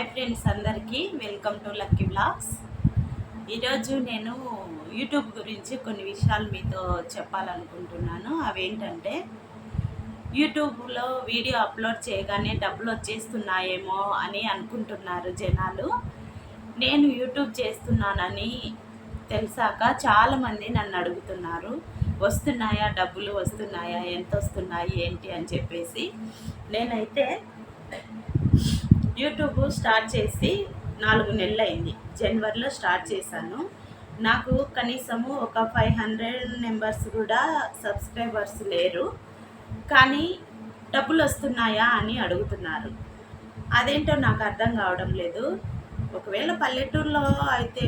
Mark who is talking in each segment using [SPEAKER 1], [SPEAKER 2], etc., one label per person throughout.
[SPEAKER 1] Hi friends, అందరికీ welcome to lucky blogs. ఈరోజు నేను యూట్యూబ్ గురించి కొన్ని విషయాలు మీతో చెప్పాలనుకుంటున్నాను. అవేంటంటే, యూట్యూబ్లో వీడియో అప్లోడ్ చేయగానే డబ్బులు వచ్చేస్తున్నాయేమో అని అనుకుంటున్నారు జనాలు. నేను యూట్యూబ్ చేస్తున్నానని తెలిసాక చాలామంది నన్ను అడుగుతున్నారు, వస్తున్నాయా డబ్బులు, వస్తున్నాయా, ఎంత వస్తున్నాయి ఏంటి అని చెప్పేసి. నేనైతే యూట్యూబ్ స్టార్ట్ చేసి 4 నెలలు అయింది. జనవరిలో స్టార్ట్ చేశాను. నాకు కనీసము ఒక 500 మెంబర్స్ కూడా సబ్స్క్రైబర్స్ లేరు, కానీ డబ్బులు వస్తున్నాయా అని అడుగుతున్నారు. అదేంటో నాకు అర్థం కావడం లేదు. ఒకవేళ పల్లెటూరులో అయితే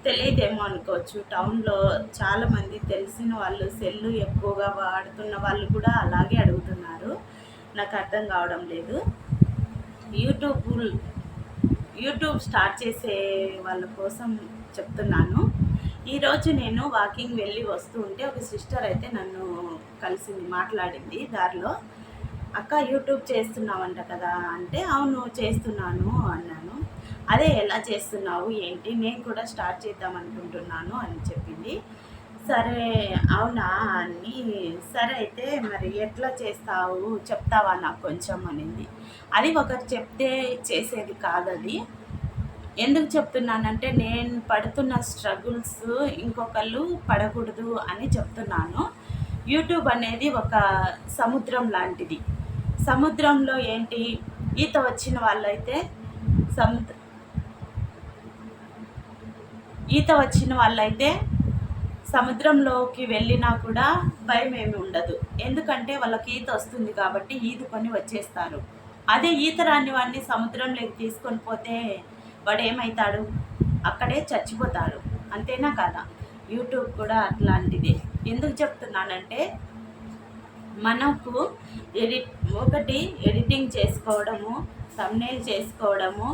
[SPEAKER 1] తెలియదేమో అనుకోవచ్చు. టౌన్లో చాలామంది తెలిసిన వాళ్ళు, సెల్లు ఎక్కువగా వాడుతున్న వాళ్ళు కూడా అలాగే అడుగుతున్నారు. నాకు అర్థం కావడం లేదు. యూట్యూబ్ స్టార్ట్ చేసే వాళ్ళ కోసం చెప్తున్నాను. ఈరోజు నేను వాకింగ్ వెళ్ళి వస్తూ ఉంటే ఒక సిస్టర్ అయితే నన్ను కలిసింది, మాట్లాడింది దారిలో. అక్క, యూట్యూబ్ చేస్తున్నావంట కదా అంటే, అవును చేస్తున్నాను అన్నాను. అదే ఎలా చేస్తున్నావు ఏంటి, నేను కూడా స్టార్ట్ చేద్దాం అనుకుంటున్నాను అని చెప్పింది. సరే అవునా అని, సరే అయితే మరి ఎట్లా చేస్తావు చెప్తావా నాకు కొంచెం అనింది. అది ఒకరు చెప్తే చేసేది కాదది. ఎందుకు చెప్తున్నానంటే, నేను పడుతున్న స్ట్రగుల్స్ ఇంకొకళ్ళు పడకూడదు అని చెప్తున్నాను. యూట్యూబ్ అనేది ఒక సముద్రం లాంటిది. సముద్రంలో ఏంటి, ఈత వచ్చిన వాళ్ళైతే సముద్రంలోకి వెళ్ళినా కూడా భయం ఏమి ఉండదు. ఎందుకంటే వాళ్ళకి ఈత వస్తుంది కాబట్టి ఈదుకొని వచ్చేస్తారు. అదే ఈత రాని వాడిని సముద్రంలోకి తీసుకొని పోతే వాడు ఏమవుతాడు, అక్కడే చచ్చిపోతాడు. అంతేనా కదా? యూట్యూబ్ కూడా అట్లాంటిదే. ఎందుకు చెప్తున్నానంటే, మనకు ఎడిటింగ్ చేసుకోవడము, థంబ్నెయిల్ చేసుకోవడము,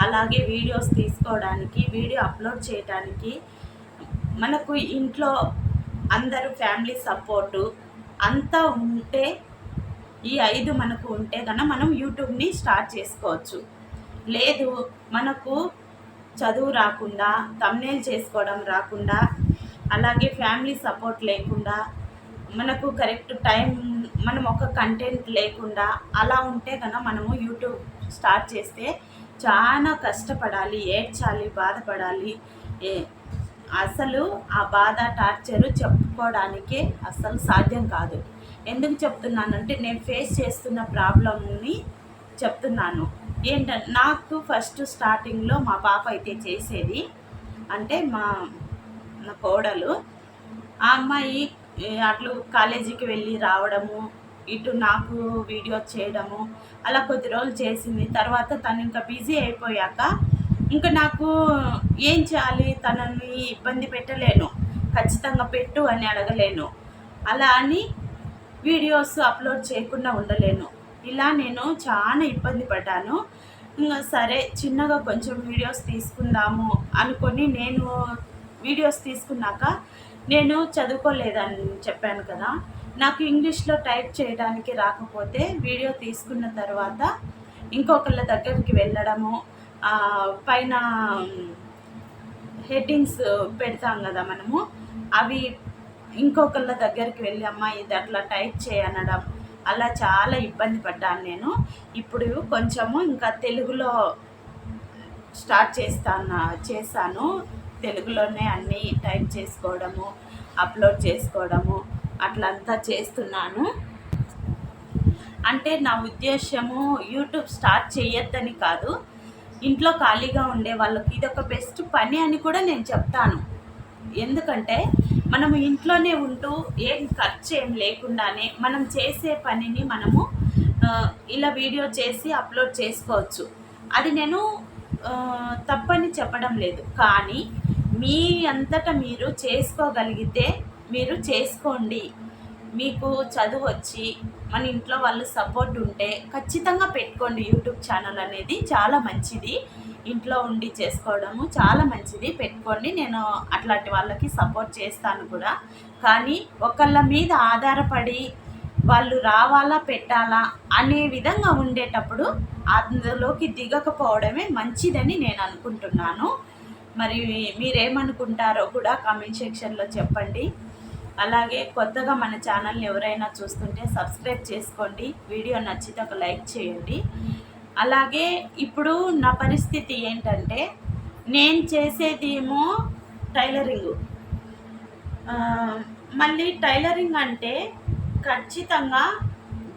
[SPEAKER 1] అలాగే వీడియోస్ తీసుకోవడానికి, వీడియో అప్లోడ్ చేయడానికి, మనకు ఇంట్లో అందరూ ఫ్యామిలీ సపోర్టు అంతా ఉంటే, ఈ 5 మనకు ఉంటే మనం యూట్యూబ్ని స్టార్ట్ చేసుకోవచ్చు. లేదు, మనకు చదువు రాకుండా, థంబ్నెయిల్ చేసుకోవడం రాకుండా, అలాగే ఫ్యామిలీ సపోర్ట్ లేకుండా, మనకు కరెక్ట్ టైం, మనం ఒక కంటెంట్ లేకుండా అలా ఉంటే మనము యూట్యూబ్ స్టార్ట్ చేస్తే చాలా కష్టపడాలి, ఏడ్చాలి, బాధపడాలి. అసలు ఆ బాధ, టార్చరు చెప్పుకోవడానికే అసలు సాధ్యం కాదు. ఎందుకు చెప్తున్నానంటే, నేను ఫేస్ చేస్తున్న ప్రాబ్లమ్ని చెప్తున్నాను. ఏంటంటే, నాకు ఫస్ట్ స్టార్టింగ్లో మా పాప అయితే చేసేది, అంటే మా కోడలు, ఆ అమ్మాయి అట్లు కాలేజీకి వెళ్ళి రావడము, ఇటు నాకు వీడియో చేయడము, అలా కొద్ది రోజులు చేసింది. తర్వాత తను ఇంకా బిజీ అయిపోయాక ఇంకా నాకు ఏం చేయాలి, తనని ఇబ్బంది పెట్టలేను, ఖచ్చితంగా పెట్టు అని అడగలేను, అలా అని వీడియోస్ అప్లోడ్ చేయకుండా ఉండలేను. ఇలా నేను చాలా ఇబ్బంది పడ్డాను. ఇంకా సరే చిన్నగా కొంచెం వీడియోస్ తీసుకుందాము అనుకొని, నేను వీడియోస్ తీసుకున్నాక, నేను చదువుకోలేదని చెప్పాను కదా, నాకు ఇంగ్లీష్లో టైప్ చేయడానికి రాకపోతే వీడియో తీసుకున్న తర్వాత ఇంకొకళ్ళ దగ్గరికి వెళ్ళడము, పైన హెడ్డింగ్స్ పెడతాం కదా మనము, అవి ఇంకొకళ్ళ దగ్గరికి వెళ్ళి అమ్మ ఇది అట్లా టైప్ చేయనడం, అలా చాలా ఇబ్బంది పడ్డాను నేను. ఇప్పుడు కొంచెము ఇంకా తెలుగులో స్టార్ట్ చేశాను. తెలుగులోనే అన్నీ టైప్ చేసుకోవడము, అప్లోడ్ చేసుకోవడము అట్లంతా చేస్తున్నాను. అంటే నా ఉద్దేశము యూట్యూబ్ స్టార్ట్ చేయొద్దని కాదు, ఇంట్లో ఖాళీగా ఉండే వాళ్ళకి ఇదొక బెస్ట్ పని అని కూడా నేను చెప్తాను. ఎందుకంటే మనము ఇంట్లోనే ఉంటూ ఏం ఖర్చు ఏం లేకుండానే మనం చేసే పనిని మనము ఇలా వీడియో చేసి అప్లోడ్ చేసుకోవచ్చు. అది నేను తప్పని చెప్పడం లేదు, కానీ మీ అంతటా మీరు చేసుకోగలిగితే మీరు చేసుకోండి. మీకు చదువు వచ్చి మన ఇంట్లో వాళ్ళు సపోర్ట్ ఉంటే ఖచ్చితంగా పెట్టుకోండి. యూట్యూబ్ ఛానల్ అనేది చాలా మంచిది, ఇంట్లో ఉండి చేసుకోవడము చాలా మంచిది, పెట్టుకోండి. నేను అట్లాంటి వాళ్ళకి సపోర్ట్ చేస్తాను కూడా. కానీ ఒకళ్ళ మీద ఆధారపడి వాళ్ళు రావాలా పెట్టాలా అనే విధంగా ఉండేటప్పుడు అందులోకి దిగకపోవడమే మంచిదని నేను అనుకుంటున్నాను. మరి మీరేమనుకుంటారో కూడా కామెంట్ సెక్షన్లో చెప్పండి. అలాగే కొత్తగా మన ఛానల్ని ఎవరైనా చూస్తుంటే సబ్స్క్రైబ్ చేసుకోండి. వీడియో నచ్చితే ఒక లైక్ చేయండి. అలాగే ఇప్పుడు నా పరిస్థితి ఏంటంటే, నేను చేసేదేమో టైలరింగు. మళ్ళీ టైలరింగ్ అంటే ఖచ్చితంగా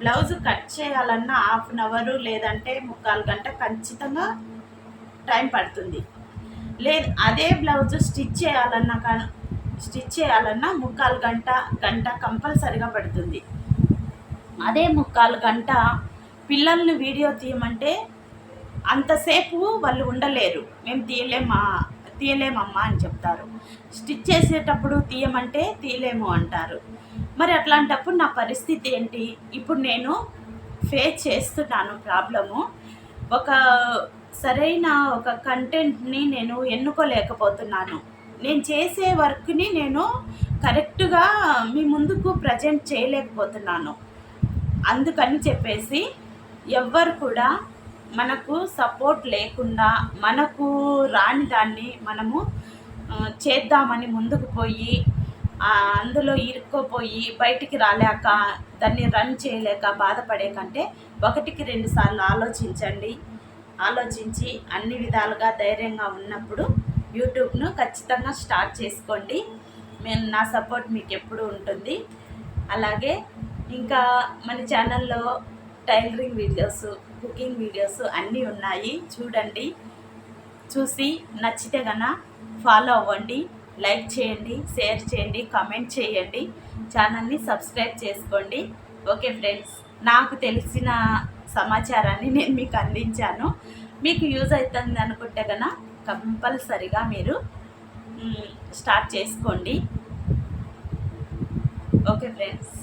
[SPEAKER 1] బ్లౌజ్ కట్ చేయాలన్నా 1/2 అవరు లేదంటే 3/4 గంట ఖచ్చితంగా టైం పడుతుంది. లేదు అదే బ్లౌజ్ స్టిచ్ చేయాలన్నా 3/4 గంట కంపల్సరిగా పడుతుంది. అదే 3/4 గంట పిల్లల్ని వీడియో తీయమంటే అంతసేపు వాళ్ళు ఉండలేరు. మేము తీయలేమమ్మా అని చెప్తారు. స్టిచ్ చేసేటప్పుడు తీయమంటే తీయలేము అంటారు. మరి అట్లాంటప్పుడు నా పరిస్థితి ఏంటి? ఇప్పుడు నేను ఫేస్ చేస్తున్నాను ప్రాబ్లము. ఒక సరైన ఒక కంటెంట్ని నేను ఎన్నుకోలేకపోతున్నాను. నేను చేసే వర్క్ని నేను కరెక్ట్గా మీ ముందుకు ప్రజెంట్ చేయలేకపోతున్నాను. అందుకని చెప్పేసి ఎవ్వరు కూడా మనకు సపోర్ట్ లేకుండా మనకు రాని దాన్ని మనము చేద్దామని ముందుకు పోయి అందులో ఇరుక్కుపోయి బయటికి రాలేక దాన్ని రన్ చేయలేక బాధపడే కంటే 1కి 2 సార్లు ఆలోచించి అన్ని విధాలుగా ధైర్యంగా ఉన్నప్పుడు యూట్యూబ్ను ఖచ్చితంగా స్టార్ట్ చేసుకోండి. నా సపోర్ట్ మీకు ఎప్పుడు ఉంటుంది. అలాగే ఇంకా మన ఛానల్లో టైలరింగ్ వీడియోస్, కుకింగ్ వీడియోస్ అన్నీ ఉన్నాయి, చూడండి. చూసి నచ్చితే కన్నా ఫాలో అవ్వండి, లైక్ చేయండి, షేర్ చేయండి, కామెంట్ చేయండి, ఛానల్ని సబ్స్క్రైబ్ చేసుకోండి. ఓకే ఫ్రెండ్స్, నాకు తెలిసిన సమాచారాన్ని నేను మీకు అందించాను. మీకు యూజ్ అవుతుంది అనుకుంటే కన్నా కంపల్సరిగా మీరు స్టార్ట్ చేసుకోండి. Okay friends.